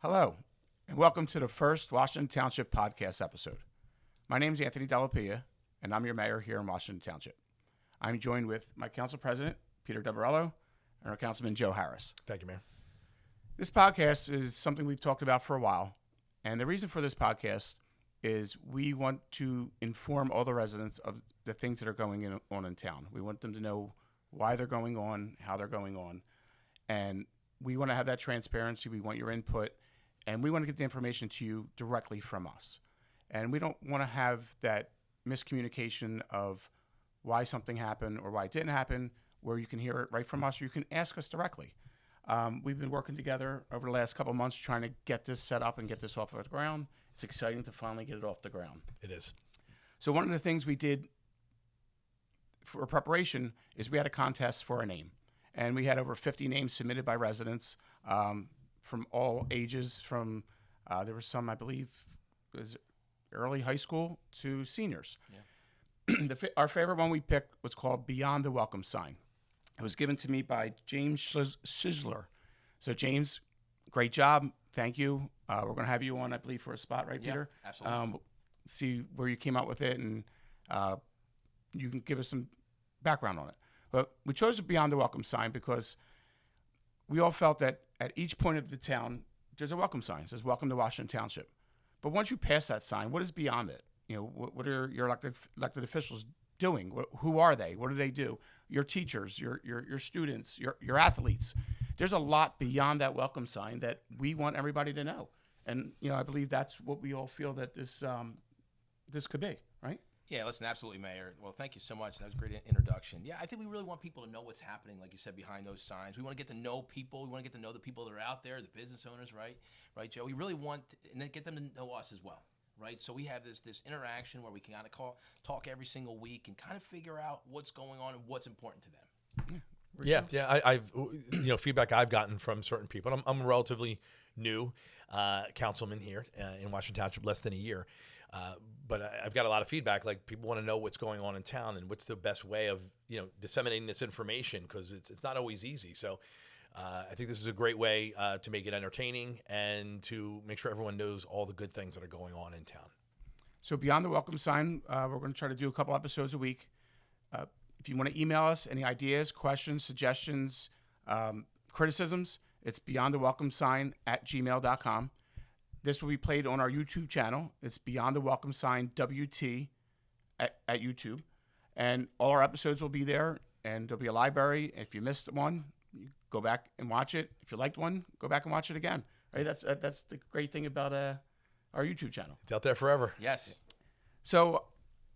Hello, and welcome to the first Washington Township podcast episode. My name is Anthony Dellapia, and I'm your mayor here in Washington Township. I'm joined with my council president, Peter Deborello, and our councilman, Joe Harris. Thank you, Mayor. This podcast is something we've talked about for a while, and the reason for this podcast is we want to inform all the residents of the things that are going on in town. We want them to know why they're going on, how they're going on, and we want to have that transparency. We want your input, and we want to get the information to you directly from us. And we don't want to have that miscommunication of why something happened or why it didn't happen, where you can hear it right from us or you can ask us directly. We've been working together over the last couple of months trying to get this set up and get this off of the ground. It's exciting to finally get it off the ground. It is. So one of the things we did for preparation is we had a contest for a name. And we had over 50 names submitted by residents from all ages, from there were some, I believe, was early high school to seniors. Yeah. Our favorite one we picked was called Beyond the Welcome Sign. It was given to me by James Schizler. So, James, great job. Thank you. We're going to have you on, I believe, for a spot, right, Peter? Yeah, absolutely. See where you came out with it, and you can give us some background on it. But we chose Beyond the Welcome Sign because we all felt that at each point of the town, there's a welcome sign. It says, "Welcome to Washington Township." But once you pass that sign, what is beyond it? You know, what are your elected officials doing? Who are they? What do they do? Your teachers, your students, your athletes. There's a lot beyond that welcome sign that we want everybody to know. And, you know, I believe that's what we all feel that this could be, right? Yeah, listen, absolutely, Mayor. Well, thank you so much. That was a great introduction. Yeah, I think we really want people to know what's happening, like you said, behind those signs. We want to get to know people. We want to get to know the people that are out there, the business owners, right? Right, Joe? We really want and then get them to know us as well, right? So we have this interaction where we can kind of talk every single week and kind of figure out what's going on and what's important to them. Yeah. I've feedback I've gotten from certain people. I'm a relatively new councilman here in Washington Township, less than a year. But I've got a lot of feedback. Like, people want to know what's going on in town and what's the best way of disseminating this information, because it's not always easy. So I think this is a great way to make it entertaining and to make sure everyone knows all the good things that are going on in town. So Beyond the Welcome Sign, we're going to try to do a couple episodes a week. If you want to email us any ideas, questions, suggestions, criticisms, it's beyondthewelcomesign@gmail.com. This will be played on our YouTube channel. It's Beyond the Welcome Sign WT at YouTube. And all our episodes will be there, and there'll be a library. If you missed one, you go back and watch it. If you liked one, go back and watch it again. Right? That's the great thing about our YouTube channel. It's out there forever. Yes. So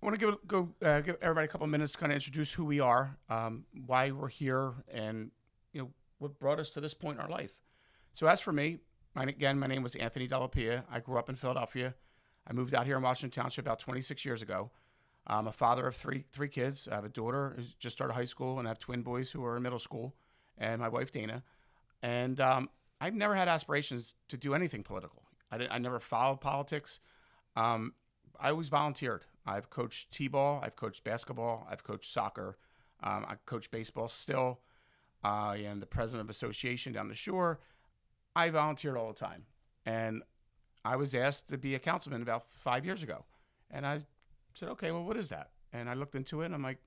I want to give everybody a couple of minutes to kind of introduce who we are, why we're here, and what brought us to this point in our life. So as for me, my name was Anthony Dellapia. I grew up in Philadelphia. I moved out here in Washington Township about 26 years ago. I'm a father of three kids. I have a daughter who's just started high school, and I have twin boys who are in middle school, and my wife, Dana. And I've never had aspirations to do anything political. I never followed politics. I always volunteered. I've coached t-ball. I've coached basketball. I've coached soccer. I coach baseball still. I am the president of association down the shore. I volunteered all the time. And I was asked to be a councilman about 5 years ago. And I said, okay, well, what is that? And I looked into it, and I'm like,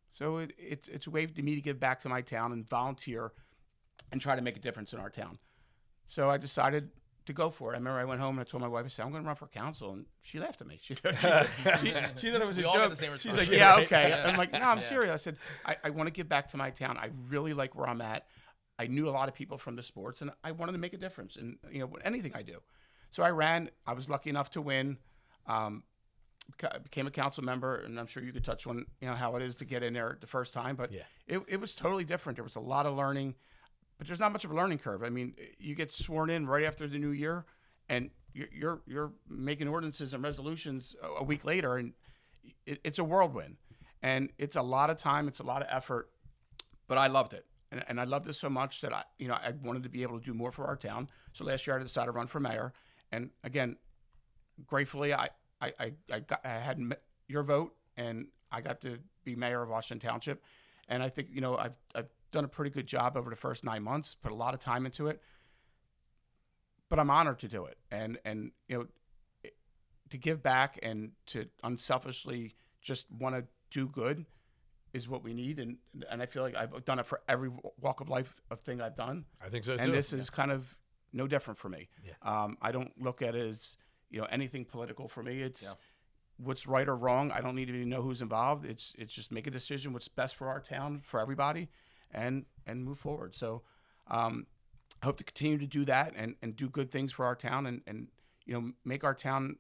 so it's a way for me to give back to my town and volunteer and try to make a difference in our town. So I decided to go for it. I remember I went home and I told my wife, I said, I'm going to run for council. And she laughed at me. She thought it was a joke. She's like, yeah, okay. I'm like, no, I'm serious. I said, I want to give back to my town. I really like where I'm at. I knew a lot of people from the sports, and I wanted to make a difference in anything I do. So I ran. I was lucky enough to win. Became a council member, and I'm sure you could touch on how it is to get in there the first time. But yeah, it was totally different. There was a lot of learning, but there's not much of a learning curve. I mean, you get sworn in right after the new year, and you're making ordinances and resolutions a week later, and it's a whirlwind, and it's a lot of time, it's a lot of effort, but I loved it. And I loved it so much that I wanted to be able to do more for our town. So last year I decided to run for mayor. And again, gratefully, I had your vote, and I got to be mayor of Washington Township. And I think I've done a pretty good job over the first 9 months. Put a lot of time into it. but I'm honored to do it. And to give back and to unselfishly just want to do good is what we need. And I feel like I've done it for every walk of life of thing I've done. I think so too. And this is kind of no different for me. Yeah. I don't look at it as, anything political for me. It's what's right or wrong. I don't need to even know who's involved. It's just make a decision what's best for our town, for everybody, and move forward. So I hope to continue to do that and do good things for our town and make our town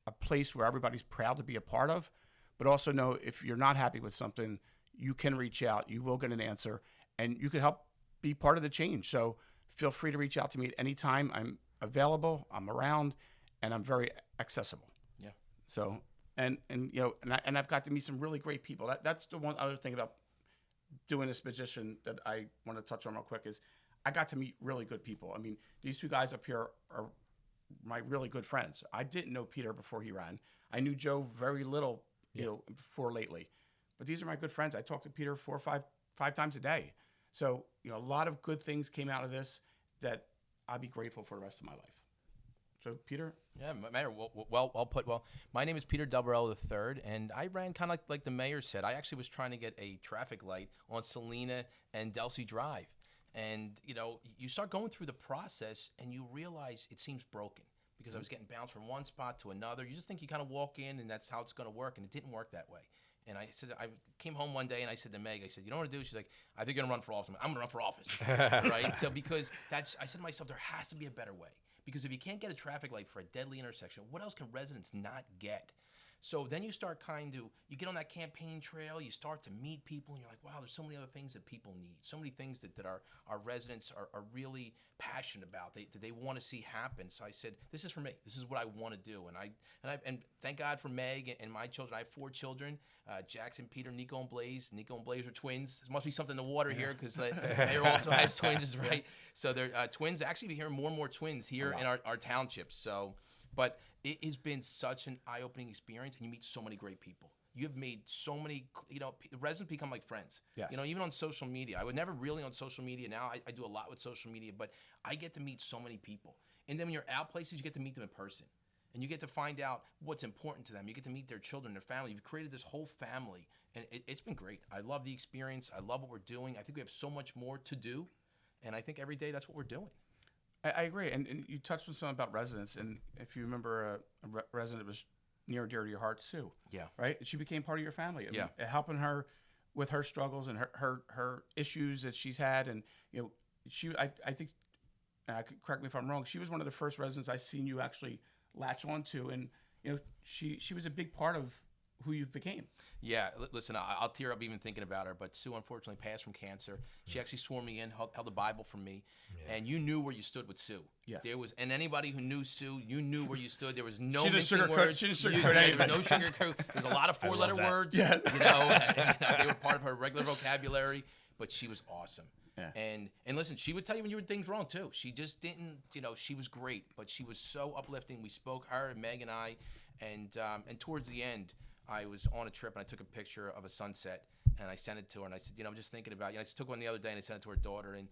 a place where everybody's proud to be a part of, but also know if you're not happy with something, you can reach out, you will get an answer, and you can help be part of the change. So feel free to reach out to me at any time. I'm available, I'm around, and I'm very accessible. Yeah. So, and I've got to meet some really great people. That's the one other thing about doing this position that I want to touch on real quick is I got to meet really good people. I mean, these two guys up here are my really good friends. I didn't know Peter before he ran. I knew Joe very little, before lately. But these are my good friends. I talk to Peter 4 or 5 times a day. So, a lot of good things came out of this that I'll be grateful for the rest of my life. So, Peter? Yeah, Mayor, well put. Well, my name is Peter Delbarello III, and I ran kind of like the mayor said. I actually was trying to get a traffic light on Salina and Delsey Drive. And, you start going through the process and you realize it seems broken because I was getting bounced from one spot to another. You just think you kind of walk in and that's how it's going to work, and it didn't work that way. And I came home one day and I said to Meg, I said, you know what to do? She's like, I think you're going to run for office. I'm going to run for office, right? So because I said to myself, there has to be a better way. Because if you can't get a traffic light for a deadly intersection, what else can residents not get? So then you start you get on that campaign trail, you start to meet people, and you're like, wow, there's so many other things that people need, so many things that our residents are really passionate about, that they want to see happen. So I said, this is for me. This is what I want to do. And thank God for Meg and my children. I have 4 children, Jackson, Peter, Nico, and Blaze. Nico and Blaze are twins. There must be something in the water here because Mayor also has twins, right? So they're twins. Actually, we hear more and more twins here in our township. So, but it has been such an eye-opening experience, and you meet so many great people. You have made so many, the residents become like friends. Yes. Even on social media. I would never really on social media now. I do a lot with social media, but I get to meet so many people. And then when you're out places, you get to meet them in person. And you get to find out what's important to them. You get to meet their children, their family. You've created this whole family, and it's been great. I love the experience. I love what we're doing. I think we have so much more to do, and I think every day that's what we're doing. I agree, and you touched on something about residents, and if you remember, a resident was near and dear to your heart, Sue. Yeah. Right? She became part of your family. I Yeah. mean, helping her with her struggles and her issues that she's had, and I think, correct me if I'm wrong, she was one of the first residents I seen you actually latch onto, and she was a big part of who you became. Yeah, listen, I'll tear up even thinking about her, but Sue unfortunately passed from cancer. She actually swore me in, held the Bible for me, and you knew where you stood with Sue. Yeah. And anybody who knew Sue, you knew where you stood. There was no She didn't mixing sugarcoat- words. she didn't You- sugarcoat there anything. was no sugarcoat. There's a lot of 4-letter that. words. Yeah. They were part of her regular vocabulary, but she was awesome. Yeah. And listen, she would tell you when you did things wrong too. She just didn't, she was great, but she was so uplifting. We spoke, her and Meg and I, and towards the end, I was on a trip and I took a picture of a sunset and I sent it to her and I said, I'm just thinking about you. I just took one the other day and I sent it to her daughter, and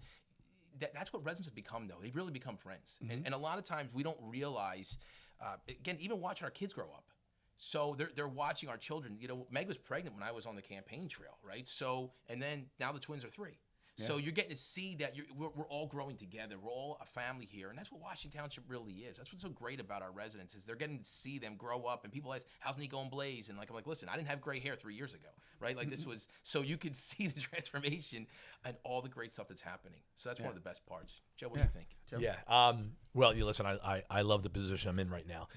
that's what residents have become though. They've really become friends. Mm-hmm. And a lot of times we don't realize, again, even watching our kids grow up. So they're watching our children. Meg was pregnant when I was on the campaign trail, right? So, and then now the twins are 3. Yeah. So you're getting to see that we're all growing together. We're all a family here, and that's what Washington Township really is. That's what's so great about our residents is they're getting to see them grow up. And people ask, "How's Nico and Blaze?" And I'm like, listen, I didn't have gray hair 3 years ago, right? Like this was so you could see the transformation and all the great stuff that's happening. So that's one of the best parts. Joe, what do you think? Joe? Yeah. Well, you listen. I love the position I'm in right now.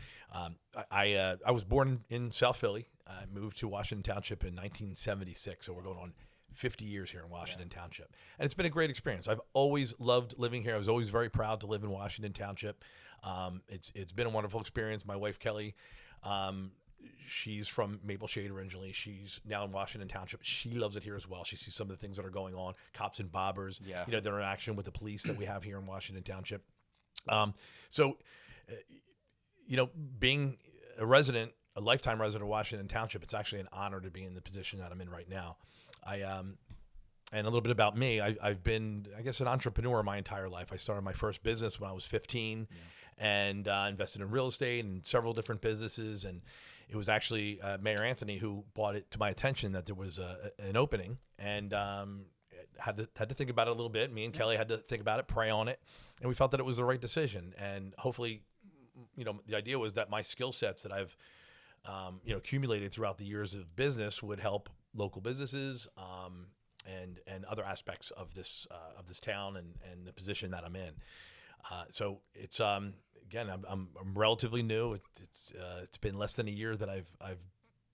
I was born in South Philly. I moved to Washington Township in 1976, so we're going on 50 years here in Washington Township. And it's been a great experience. I've always loved living here. I was always very proud to live in Washington Township. It's been a wonderful experience. My wife, Kelly, she's from Maple Shade originally. She's now in Washington Township. She loves it here as well. She sees some of the things that are going on, cops and bobbers, the interaction with the police that we have here in Washington Township. Being a resident, a lifetime resident of Washington Township, it's actually an honor to be in the position that I'm in right now. And a little bit about me, I've been, I guess, an entrepreneur my entire life. I started my first business when I was 15 and invested in real estate and several different businesses. And it was actually Mayor Anthony who brought it to my attention that there was an opening, and had to think about it a little bit. Me and Kelly had to think about it, pray on it, and we felt that it was the right decision. And hopefully, the idea was that my skill sets that I've accumulated throughout the years of business would help local businesses and other aspects of this town and the position that I'm in. So it's again, I'm relatively new. It's been less than a year that I've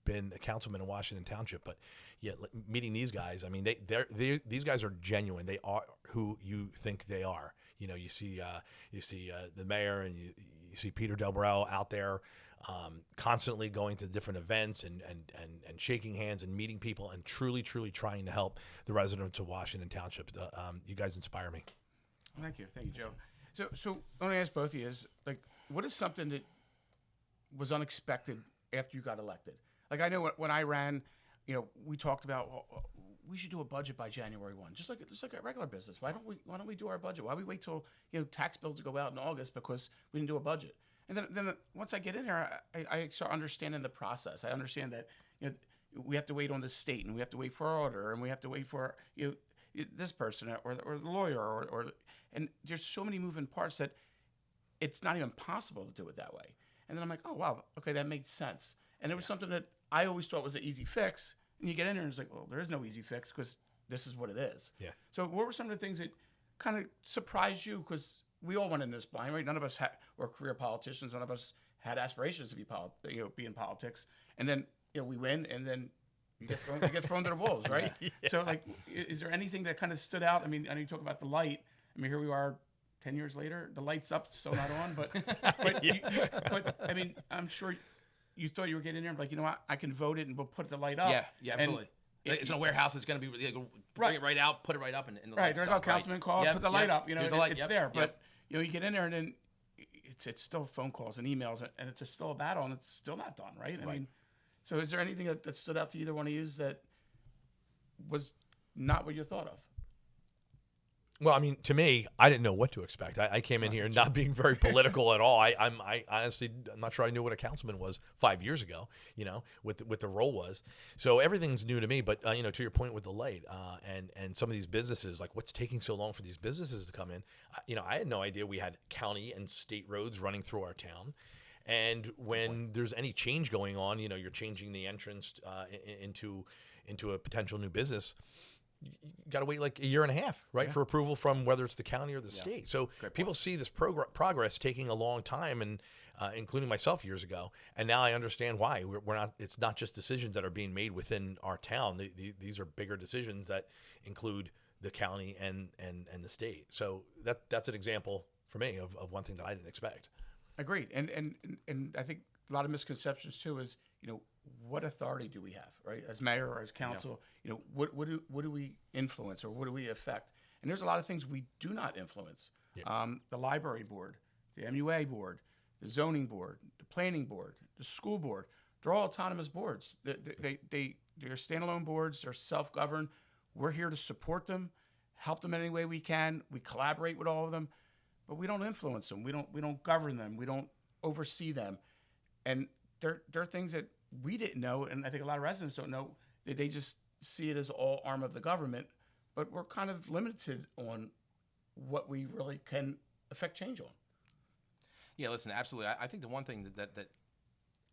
been a councilman in Washington Township, but yeah, meeting these guys, I mean, these guys are genuine. They are who you think they are. You see the mayor, and you see Peter Delbrell out there constantly going to different events and shaking hands and meeting people and truly trying to help the residents of Washington Township. You guys inspire me. Thank you, Joe. So I want to ask both of you is, like, what is something that was unexpected after you got elected? Like, I know when I ran, we talked about, well, we should do a budget by January 1, just like a regular business. Why don't we do our budget? Why we wait till tax bills go out in August because we didn't do a budget? And then once I get in here, I start understanding the process. I understand that we have to wait on the state, and we have to wait for our auditor, and we have to wait for this person or the lawyer and there's so many moving parts that it's not even possible to do it that way. And then I'm like, oh wow, okay, that makes sense. And it was something that I always thought was an easy fix. And you get in there and it's like, well, there is no easy fix because this is what it is. Yeah. So what were some of the things that kind of surprised you? Because we all went in this blind, right? None of us were career politicians. None of us had aspirations to be in politics. And then we win, and then you get thrown to the wolves, right? Yeah. So like, is there anything that kind of stood out? I mean, I know you talk about the light. I mean, here we are 10 years later, the light's up, still not on, but I mean, I'm sure you thought you were getting in there, like, what, I can vote it and we'll put the light up. Yeah, absolutely. It's in a warehouse. It's going to be bring it right out, put it right up, and the right. They're like, councilman call, put the light up. It's there, but you get in there and then it's still phone calls and emails, and it's still a battle, and it's still not done, right? I mean, so is there anything that stood out to either one of you that was not what you thought of? Well, I mean, to me, I didn't know what to expect. I came in here not being very political at all. I honestly, I'm not sure I knew what a councilman was 5 years ago, what the role was. So everything's new to me. But, to your point with the light and some of these businesses, like what's taking so long for these businesses to come in, I had no idea we had county and state roads running through our town. And when there's any change going on, you're changing the entrance into a potential new business, you got to wait like a year and a half, right, for approval from whether it's the county or the state. So people see this progress taking a long time, and including myself years ago. And now I understand why we're not. It's not just decisions that are being made within our town. These are bigger decisions that include the county and the state. So that's an example for me of one thing that I didn't expect. Agreed. And I think a lot of misconceptions too is, what authority do we have, right? As mayor or as council, what do we influence, or what do we affect? And there's a lot of things we do not influence. Yeah. The library board, the MUA board, the zoning board, the planning board, the school board, they're all autonomous boards. They're standalone boards. They're self-governed. We're here to support them, help them in any way we can. We collaborate with all of them, but we don't influence them. We don't govern them. We don't oversee them. And there are things that we didn't know, and I think a lot of residents don't know, that they just see it as all arm of the government, but we're kind of limited on what we really can affect change on. Yeah, listen, absolutely. I think the one thing that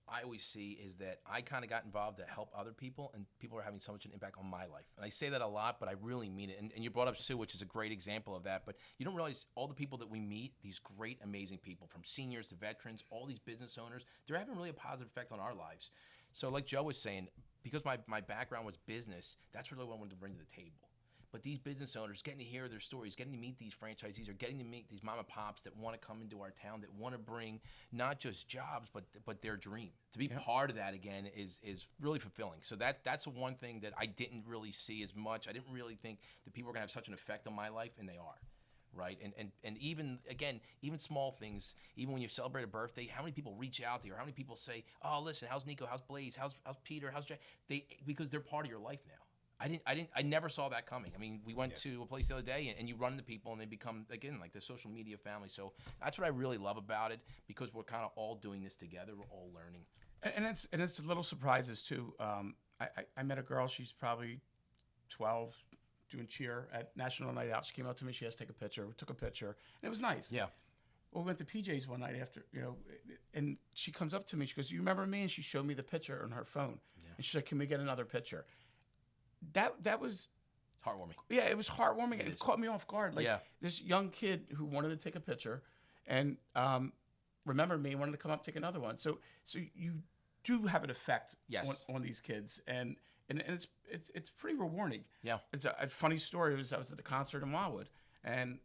I always see is that I kind of got involved to help other people, and people are having so much an impact on my life. And I say that a lot, but I really mean it. And you brought up Sue, which is a great example of that. But you don't realize all the people that we meet, these great, amazing people, from seniors to veterans, all these business owners, they're having really a positive effect on our lives. So like Joe was saying, because my background was business, that's really what I wanted to bring to the table. But these business owners, getting to hear their stories, getting to meet these franchisees, or getting to meet these mom and pops that want to come into our town, that want to bring not just jobs, but their dream. To be part of that again is really fulfilling. So that's one thing that I didn't really see as much. I didn't really think that people were going to have such an effect on my life, and they are. Right. And even small things, even when you celebrate a birthday, how many people reach out to you, or how many people say, oh, listen, how's Nico? How's Blaze? How's Peter? How's Jay? Because they're part of your life now. I never saw that coming. I mean, we went to a place the other day, and you run into people, and they become, again, like the social media family. So that's what I really love about it, because we're kind of all doing this together. We're all learning. And it's little surprises too. I met a girl. She's probably 12, doing cheer at National Night Out. She came up to me. She asked to take a picture. We took a picture, and it was nice. Yeah. Well, we went to PJ's one night after, and she comes up to me. She goes, "You remember me?" And she showed me the picture on her phone. Yeah. And she's like, "Can we get another picture?" That was heartwarming. Yeah, it was heartwarming. It caught me off guard. Like this young kid who wanted to take a picture, and remembered me and wanted to come up and take another one. So you do have an effect on these kids, and it's pretty rewarding. Yeah, it's a funny story. I was at the concert in Wildwood, and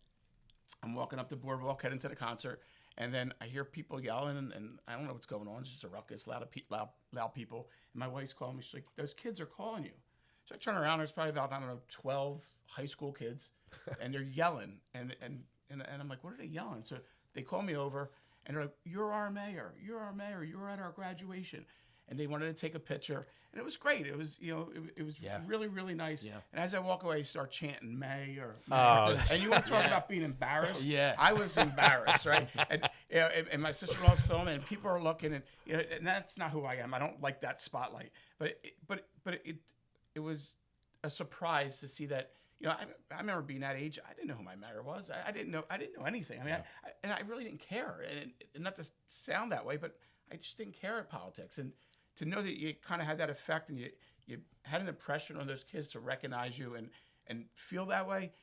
I'm walking up the boardwalk heading to the concert, and then I hear people yelling, and I don't know what's going on. It's just a ruckus, loud people. And my wife's calling me. She's like, "Those kids are calling you." So I turn around. There's probably about 12 high school kids, and they're yelling, and I'm like, "What are they yelling?" So they call me over, and they're like, "You're our mayor. You're our mayor. You're at our graduation." And they wanted to take a picture, and it was great. It was, it was really, really nice. Yeah. And as I walk away, I start chanting "Mayor." And you want to talk about being embarrassed? Yeah, I was embarrassed, right? And my sister-in-law's filming, and people are looking, and and that's not who I am. I don't like that spotlight. But it was a surprise to see that. I remember being that age. I didn't know who my mayor was. I didn't know anything. I mean, I really didn't care. And not to sound that way, but I just didn't care at politics. And to know that you kind of had that effect, and you had an impression on those kids to recognize you and feel that way,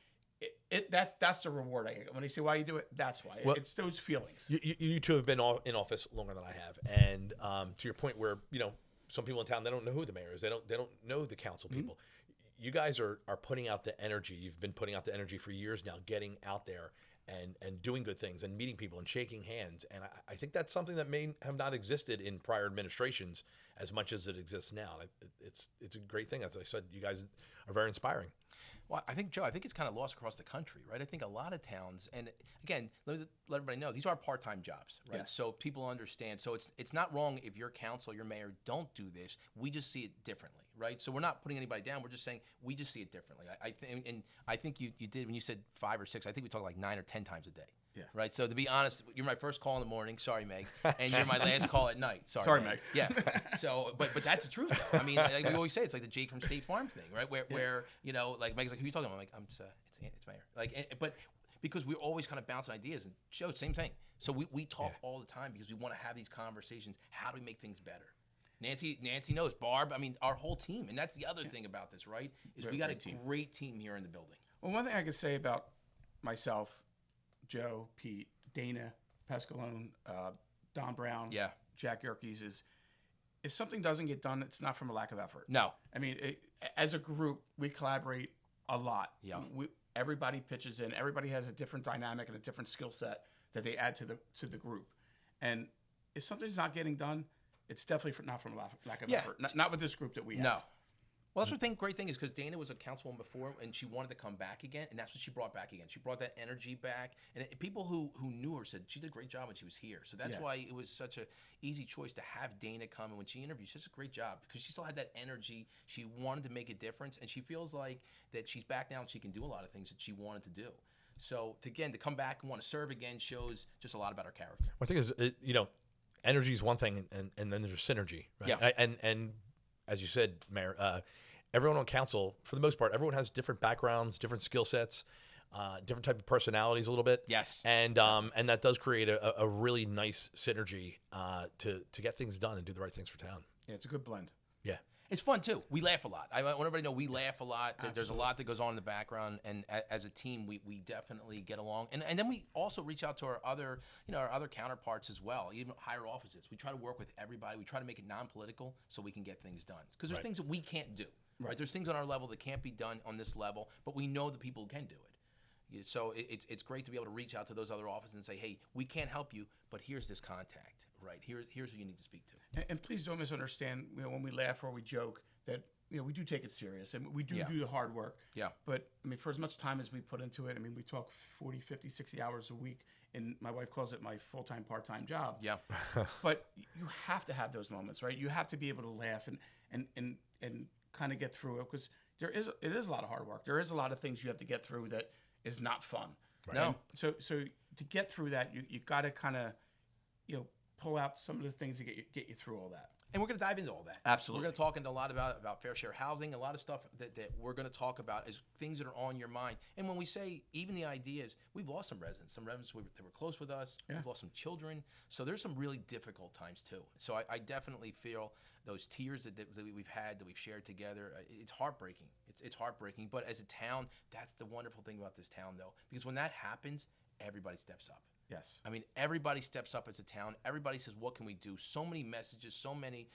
that's the reward I get. When they say why you do it, that's why. Well, it's those feelings. You two have been in office longer than I have, and to your point, where some people in town, they don't know who the mayor is. They don't know the council people. Mm-hmm. You guys are putting out the energy. You've been putting out the energy for years now, getting out there and doing good things and meeting people and shaking hands. And I think that's something that may have not existed in prior administrations as much as it exists now. It's a great thing. As I said, you guys are very inspiring. Well, I think, Joe, it's kind of lost across the country, right? I think a lot of towns, and again, let everybody know, these are part-time jobs, right? Yeah. So people understand. So it's not wrong if your council, your mayor don't do this. We just see it differently, right? So we're not putting anybody down. We're just saying we just see it differently. I think you did, when you said 5 or 6, I think we talked like 9 or 10 times a day. Yeah. Right. So to be honest, you're my first call in the morning. Sorry, Meg. And you're my last call at night. Sorry, Meg. Yeah. So, but that's the truth, though. I mean, like we always say, it's like the Jake from State Farm thing, right? Where like Meg's like, who are you talking about? I'm like, it's Mayor. Like, but because we're always kind of bouncing ideas, and Joe, same thing. So we talk all the time because we want to have these conversations. How do we make things better? Nancy knows. Barb. I mean, our whole team, and that's the other thing about this, right? Is we got a great team here in the building. Well, one thing I could say about myself, Joe, Pete, Dana, Pescalone, Don Brown, Jack Yerkes, is if something doesn't get done, it's not from a lack of effort. No. I mean, as a group, we collaborate a lot. Yeah. Everybody pitches in. Everybody has a different dynamic and a different skill set that they add to the group. And if something's not getting done, it's definitely not from a lack of effort. Not with this group that we have. No. Well, that's the great thing is because Dana was a councilwoman before, and she wanted to come back again, and that's what she brought back again. She brought that energy back, and people who knew her said she did a great job when she was here. So that's why it was such an easy choice to have Dana come, and when she interviewed, she did a great job because she still had that energy. She wanted to make a difference, and she feels like that she's back now and she can do a lot of things that she wanted to do. So to come back and want to serve again shows just a lot about her character. Well, I think is energy is one thing, and then there's synergy, right? Yeah. And as you said, Mayor, everyone on council, for the most part, everyone has different backgrounds, different skill sets, different type of personalities a little bit. Yes. And that does create a really nice synergy to get things done and do the right things for town. Yeah, it's a good blend. Yeah. It's fun, too. We laugh a lot. I want everybody to know we laugh a lot. There's a lot that goes on in the background, and as a team, we definitely get along. And then we also reach out to our other counterparts as well, even higher offices. We try to work with everybody. We try to make it non-political so we can get things done. Because there's things that we can't do. Right. There's things on our level that can't be done on this level, but we know the people who can do it. So it's great to be able to reach out to those other offices and say, hey, we can't help you, but here's this contact, right? Here's who you need to speak to. And please don't misunderstand, when we laugh or we joke, that we do take it serious, and we do the hard work. Yeah. But I mean, for as much time as we put into it, I mean, we talk 40, 50, 60 hours a week, and my wife calls it my full-time, part-time job. Yeah. But you have to have those moments, right? You have to be able to laugh and kind of get through it, because it is a lot of hard work. There is a lot of things you have to get through that is not fun. No. And so to get through that, you got to kind of, pull out some of the things to get you through all that. And we're going to dive into all that. Absolutely. We're going to talk into a lot about fair share housing, a lot of stuff that we're going to talk about is things that are on your mind. And when we say even the ideas, we've lost some residents that were close with us. Yeah. We've lost some children. So there's some really difficult times too. So I definitely feel those tears that we've had, that we've shared together, it's heartbreaking. It's heartbreaking. But as a town, that's the wonderful thing about this town though. Because when that happens, everybody steps up. Yes. I mean, everybody steps up as a town. Everybody says, what can we do? So many messages, so many,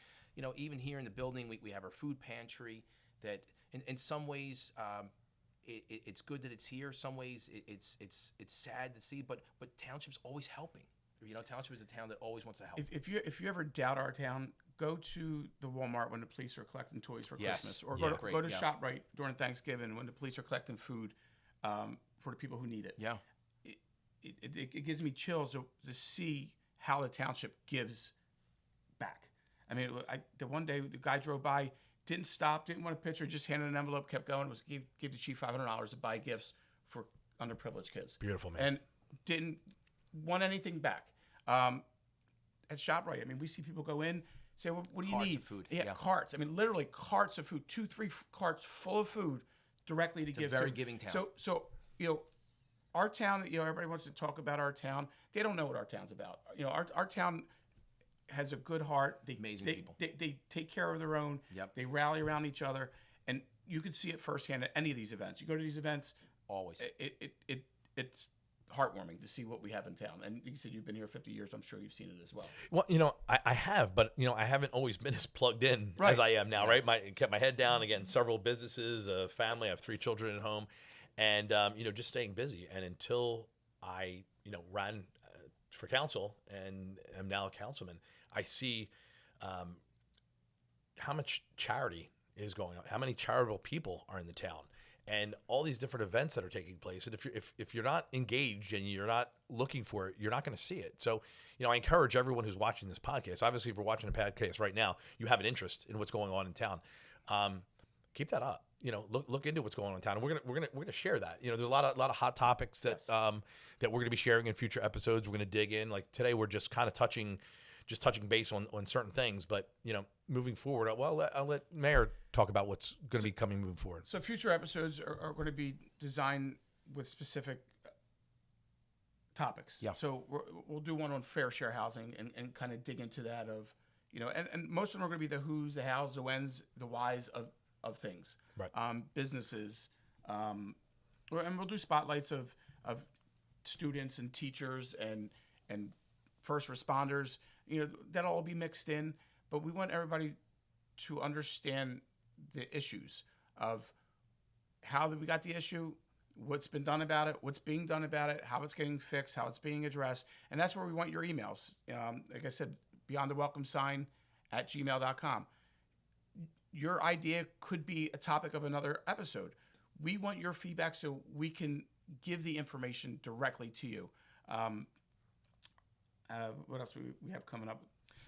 even here in the building, we have our food pantry that in some ways it's good that it's here. Some ways it's sad to see, but Township's always helping. Township is a town that always wants to help. If you ever doubt our town, go to the Walmart when the police are collecting toys for Yes. Christmas, or Yeah. go to Yeah. ShopRite during Thanksgiving when the police are collecting food for the people who need it. Yeah. It gives me chills to see how the township gives back. I mean, the one day the guy drove by, didn't stop, didn't want a picture, just handed an envelope, kept going, gave the chief $500 to buy gifts for underprivileged kids. Beautiful, man. And didn't want anything back. At ShopRite, I mean, we see people go in, say, well, what do you Carts need? of food, Yeah, yeah. carts. I mean, literally carts of food, 2-3 carts full of food directly to give very to. giving town. So our town, everybody wants to talk about our town. They don't know what our town's about. Our town has a good heart. Amazing they, people. They take care of their own. Yep. They rally around each other, and you can see it firsthand at any of these events. You go to these events, Always. it's heartwarming to see what we have in town. And you said you've been here 50 years. I'm sure you've seen it as well. Well, I have, but I haven't always been as plugged in Right. as I am now. Right, kept my head down. Again, several businesses, a family. I have 3 children at home, and just staying busy. And until I ran for council and am now a councilman, I see how much charity is going on, how many charitable people are in the town, and all these different events that are taking place. And if you're not engaged and you're not looking for it, you're not going to see it. So, I encourage everyone who's watching this podcast. Obviously, if we're watching a podcast right now, you have an interest in what's going on in town. Keep that up. Look into what's going on in town. And we're gonna share that. There's a lot of hot topics that Yes. that we're gonna be sharing in future episodes. We're gonna dig in. Like today, we're just kind of touching base on certain things. But moving forward, I'll let Mayor talk about what's going to be coming moving forward. So future episodes are going to be designed with specific topics. Yeah. So we'll do one on fair share housing and kind of dig into that of, and most of them are going to be the who's, the how's, the when's, the why's of things. Right. Businesses. And we'll do spotlights of students and teachers and first responders. That'll all be mixed in, but we want everybody to understand the issues of how we got the issue, what's been done about it, what's being done about it, how it's getting fixed, how it's being addressed. And that's where we want your emails. Like I said, beyondthewelcomesign@gmail.com. Your idea could be a topic of another episode. We want your feedback so we can give the information directly to you. What else we have coming up?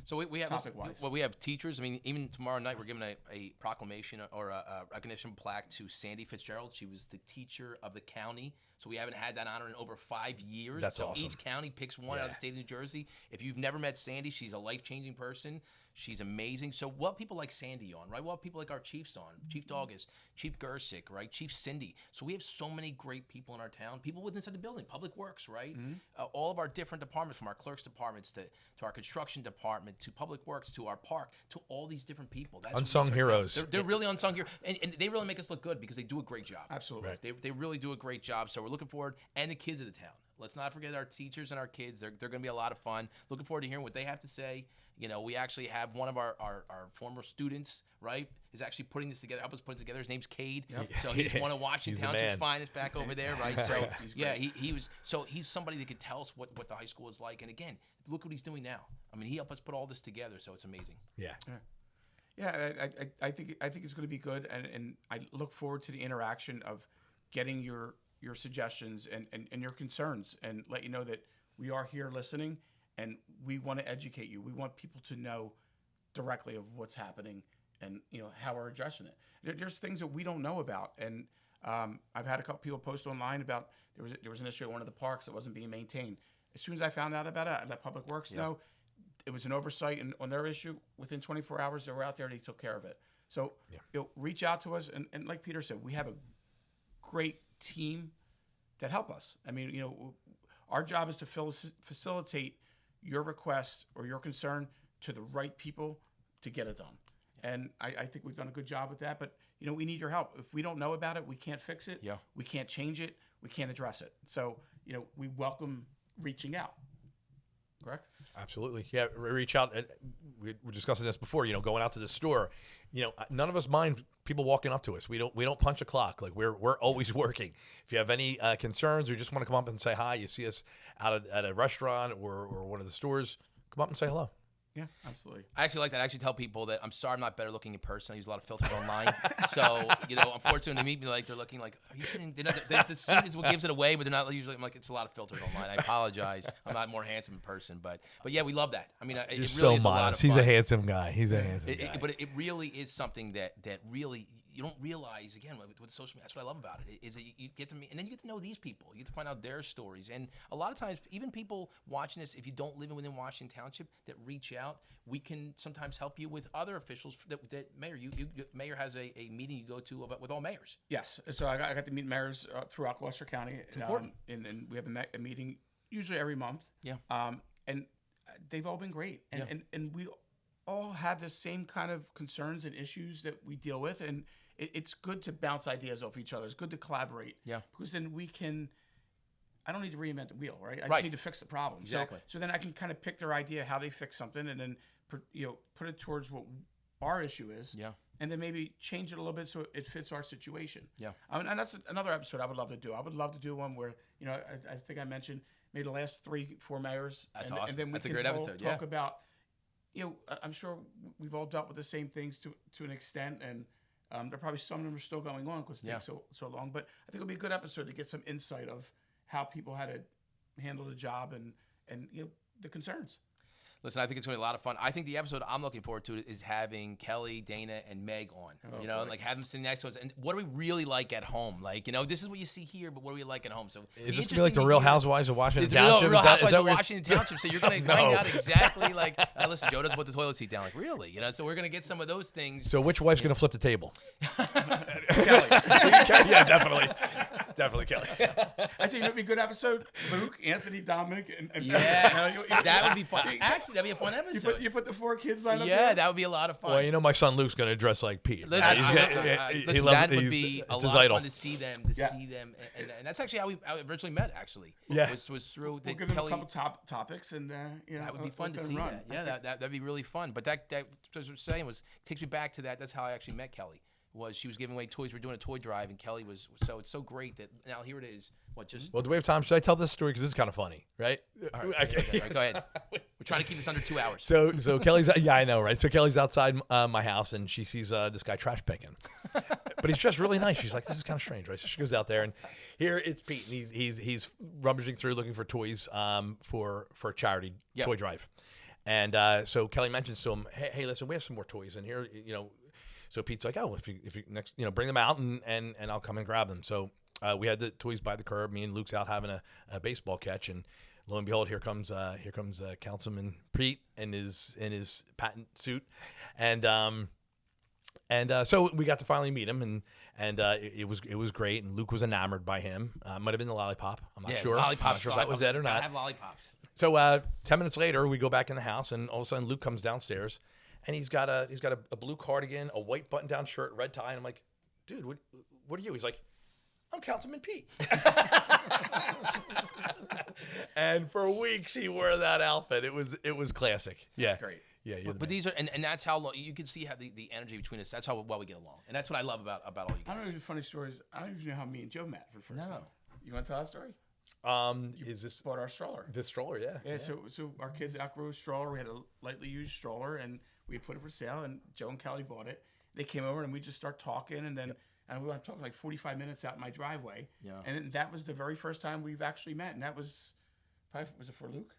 So we have Topic-wise. we have teachers. I mean, even tomorrow night we're giving a proclamation or a recognition plaque to Sandy Fitzgerald. She was the teacher of the county. So we haven't had that honor in over 5 years. That's so awesome. Each county picks one out of the state of New Jersey. If you've never met Sandy, she's a life-changing person. She's amazing. So we'll have people like Sandy on, right? We'll have people like our chiefs on, Chief Doggis, Chief Gersick, right? Chief Cindy. So we have so many great people in our town, people within inside the building, Public Works, right? All of our different departments, from our clerks departments to our construction department, to Public Works, to our park, to all these different people. That's what Unsung makes our town- heroes. They're really unsung heroes. And they really make us look good because they do a great job. Absolutely. Right. They really do a great job. So we're looking forward, and the kids of the town. Let's not forget our teachers and our kids. They're going to be a lot of fun. Looking forward to hearing what they have to say. We actually have one of our former students, right, is actually putting this together, help us put it together. His name's Cade. Yep. So he's one of Washington He's the Township's man. finest back over there, right? So He's yeah, great. he was. So he's somebody that could tell us what the high school is like. And again, look what he's doing now. I mean, he helped us put all this together. So it's amazing. Yeah. Yeah, I think it's going to be good, and I look forward to the interaction of getting your suggestions and your concerns, and let you know that we are here listening, and we want to educate you. We want people to know directly of what's happening and how we're addressing it. There's things that we don't know about, and I've had a couple people post online about there was an issue at one of the parks that wasn't being maintained. As soon as I found out about it, I let Public Works know. It was an oversight on their issue. Within 24 hours, they were out there and they took care of it. So reach out to us, and like Peter said, we have a great team that help us. I mean, our job is to facilitate your request or your concern to the right people to get it done. And I think we've done a good job with that. But, we need your help. If we don't know about it, we can't fix it. Yeah. We can't change it. We can't address it. So, we welcome reaching out. Correct? Absolutely. Yeah, reach out. And we were discussing this before, going out to the store. None of us mind people walking up to us. We don't punch a clock. Like we're always working. If you have any concerns or you just want to come up and say hi, you see us out at a restaurant or one of the stores, come up and say hello. Yeah, absolutely. I actually like that. I actually tell people that I'm sorry I'm not better looking in person. I use a lot of filters online. So, unfortunately, when they meet me, they're looking like, are you kidding? The suit is what gives it away, but they're not usually. I'm like, it's a lot of filters online. I apologize. I'm not more handsome in person, but yeah, we love that. I mean, it You're really so is a lot of modest. fun. He's a handsome guy. He's a handsome guy. But it really is something that really you don't realize, again, with social media. That's what I love about it, is that you get to meet, and then you get to know these people. You get to find out their stories. And a lot of times, even people watching this, if you don't live within Washington Township, that reach out, we can sometimes help you with other officials that mayor. Mayor has a meeting you go to with all mayors. Yes. So I got to meet mayors throughout Gloucester County. It's important. And we have a meeting usually every month. Yeah. And they've all been great. And we all have the same kind of concerns and issues that we deal with. And it's good to bounce ideas off each other. It's good to collaborate. Yeah. Because then I don't need to reinvent the wheel, right? I Right. just need to fix the problem. Exactly. So then I can kind of pick their idea, how they fix something, and then put it towards what our issue is. Yeah. And then maybe change it a little bit so it fits our situation. Yeah. And that's another episode I would love to do. I would love to do one where, I think I mentioned maybe the last 3-4 mayors. That's and, awesome. And then we That's a can great all episode, talk yeah. about, I'm sure we've all dealt with the same things to an extent. And there probably some of them are still going on because it takes so long. But I think it'll be a good episode to get some insight of how people had to handle the job and the concerns. Listen, I think it's going to be a lot of fun. I think the episode I'm looking forward to is having Kelly, Dana, and Meg on. Boy. Like have them sitting next to us. And what do we really like at home? Like, this is what you see here, but what do we like at home? So Is this going to be like the Real Housewives of Washington Township? Real Is that Housewives of what you're- Washington Township. So you're going to find out exactly like, listen, Joe doesn't put the toilet seat down. Like, really? So we're going to get some of those things. So which wife's going to flip the table? Kelly. Yeah, definitely. Definitely Kelly. I think it'd be a good episode. Luke, Anthony, Dominic, and Yeah, that would be fun. Actually, that'd be a fun episode. you put the 4 kids line up Yeah, there? that would be a lot of fun. Well, my son Luke's going to dress like Pete. Listen, He loves- that would he's- be a it's his lot of idol. fun to see them, and that's actually how we originally met. Actually, Yeah. was through We'll the give them Kelly. a couple topics, and That would be let fun to them see run. that. Yeah, that'd be really fun. But that as I was saying takes me back to that. That's how I actually met Kelly. She was giving away toys. We were doing a toy drive, and Kelly was it's so great that now here it is. Well, do we have time? Should I tell this story? Because this is kind of funny, right? All right, Okay. go ahead. We're trying to keep this under 2 hours. So Kelly's, yeah, I know, right? So Kelly's outside my house, and she sees this guy trash picking, but he's dressed really nice. She's like, this is kind of strange, right? So she goes out there, and here it's Pete, and he's rummaging through looking for toys for a charity toy drive, and so Kelly mentions to him, hey, listen, we have some more toys in here, So Pete's like, oh, if you next, bring them out and I'll come and grab them. So we had the toys by the curb. Me and Luke's out having a baseball catch, and lo and behold, here comes Councilman Pete in his patent suit, and so we got to finally meet him, and it was great. And Luke was enamored by him. Might have been the lollipop. I'm not sure. Lollipops. I'm not sure if that was it or Gotta not. have lollipops. So 10 minutes later, we go back in the house, and all of a sudden Luke comes downstairs, and he's got a blue cardigan, a white button-down shirt, red tie, and I'm like, dude, what are you? He's like, I'm Councilman Pete. And for weeks he wore that outfit. It was classic. Yeah, That's great. Yeah, But these are and that's how you can see how the energy between us. That's how well we get along, and that's what I love about all you I guys. don't know. Funny stories. I don't even know how me and Joe met for the first No. time. You want to tell that story? Is this Bought our stroller. the stroller? Yeah. Yeah. So our kids outgrew a stroller. We had a lightly used stroller, and we put it for sale. And Joe and Kelly bought it. They came over, and we just start talking, and then. And we were talking like 45 minutes out in my driveway. Yeah. And that was the very first time we've actually met. And that was, probably, was it for Luke?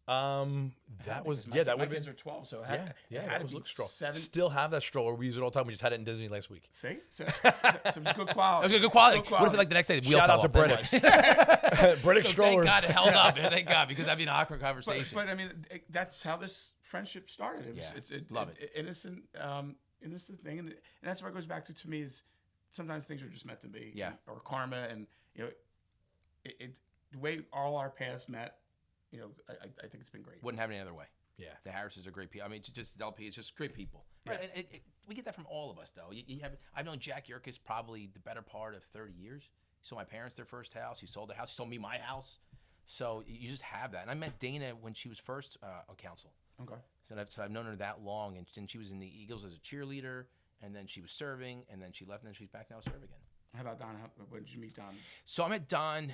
That was My that would have kids been are 12, so it yeah, had, yeah. it had That to was be look stroll. 7. Still have that stroller. We use it all the time. We just had it in Disney last week. See, so it was good quality. That was good quality. What if like the next day the wheel Shout fell out to off? Then British. what? British So strollers. thank God it held up. Thank God, because that'd be an awkward conversation. But I mean, that's how this friendship started. It was, Yeah, love it. Innocent, innocent thing, and that's what it goes back to me is sometimes things are just meant to be. Yeah. Or karma, and the way all our paths met, I think it's been great. Wouldn't have it any other way. Yeah. The Harrises are great people. I mean, just LP is just great people. Yeah. Right. And we get that from all of us, though. I've known Jack Yerkes probably the better part of 30 years. He sold my parents their first house. He sold their house. He sold me my house. So you just have that. And I met Dana when she was first on council. Okay. So I've known her that long, and she was in the Eagles as a cheerleader, and then she was serving, and then she left, and then she's back now to serve again. How about Don? When did you meet Don? So I met Don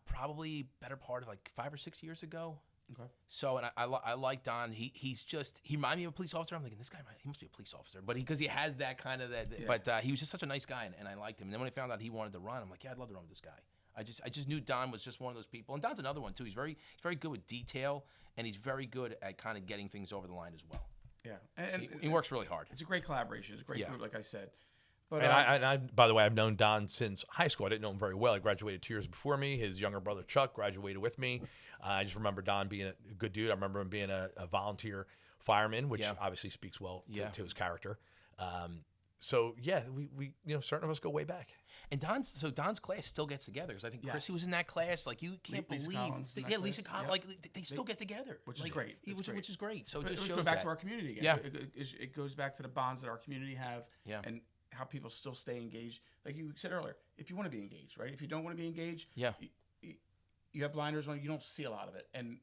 probably better part of like 5 or 6 years ago. Okay. So, and I like Don. He reminded me of a police officer. I'm thinking, this guy, he must be a police officer. But because he has that kind of that. Yeah. But he was just such a nice guy, and I liked him. And then when I found out he wanted to run, I'm like, yeah, I'd love to run with this guy. I just knew Don was just one of those people. And Don's another one too. He's very good with detail, and he's very good at kind of getting things over the line as well. Yeah. And He works really hard. it's a great collaboration. It's a great Yeah. group, like I said. But And I, by the way, I've known Don since high school. I didn't know him very well. He graduated 2 years before me. His younger brother Chuck graduated with me. I just remember Don being a good dude. I remember him being a volunteer fireman, which Yeah. obviously speaks well Yeah. to his character. So yeah, we certain of us go way back. And Don's class still gets together because I think Yes. Chrissy was in that class. Like you can't Lisa believe, Collins in that yeah, Lisa class. Collins. Yep. Like they still get together, which is like, great. It's which great. is great. So it But just we shows go back that. to our community again. Yeah. It goes back to the bonds that our community have, Yeah. and how people still stay engaged. Like you said earlier, if you want to be engaged, right? If you don't want to be engaged, Yeah. you have blinders on. You don't see a lot of it. And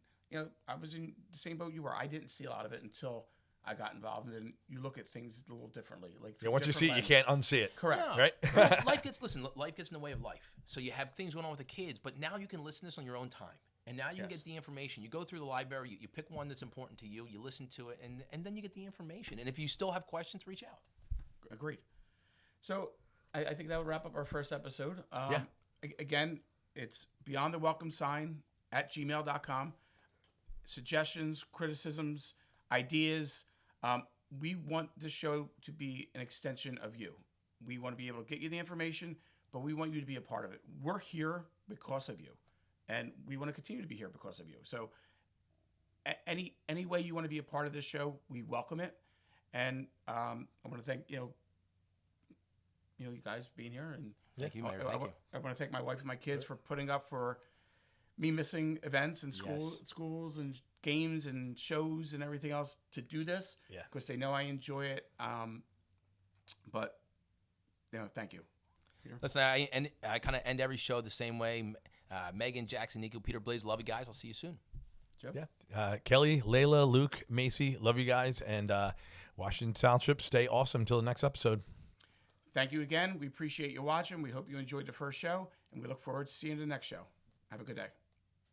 I was in the same boat you were. I didn't see a lot of it until I got involved, and then you look at things a little differently. Like Yeah, once you see different it, you lens. can't unsee it. Correct. No. Right? life gets in the way of life. So you have things going on with the kids, but now you can listen to this on your own time. And now you can Yes. get the information. You go through the library, you pick one that's important to you, you listen to it, and then you get the information. And if you still have questions, reach out. Agreed. So I think that would wrap up our first episode. Yeah. Again, it's beyond the welcome sign at gmail.com. Suggestions, criticisms, ideas. We want this show to be an extension of you. We want to be able to get you the information, but we want you to be a part of it. We're here because of you, and we want to continue to be here because of you. So any way you want to be a part of this show, we welcome it. And I want to thank you guys being here, and Thank you, Mayor. Thank you. I want to thank my wife and my kids for putting up for me missing events and Yes. schools and games and shows and everything else to do this. Yeah. Because they know I enjoy it. But thank you. Listen, I kind of end every show the same way. Megan, Jackson, Nico, Peter, Blaze, love you guys. I'll see you soon. Joe? Yeah. Kelly, Layla, Luke, Macy, love you guys. And Washington Township, stay awesome until the next episode. Thank you again. We appreciate you watching. We hope you enjoyed the first show, and we look forward to seeing you in the next show. Have a good day.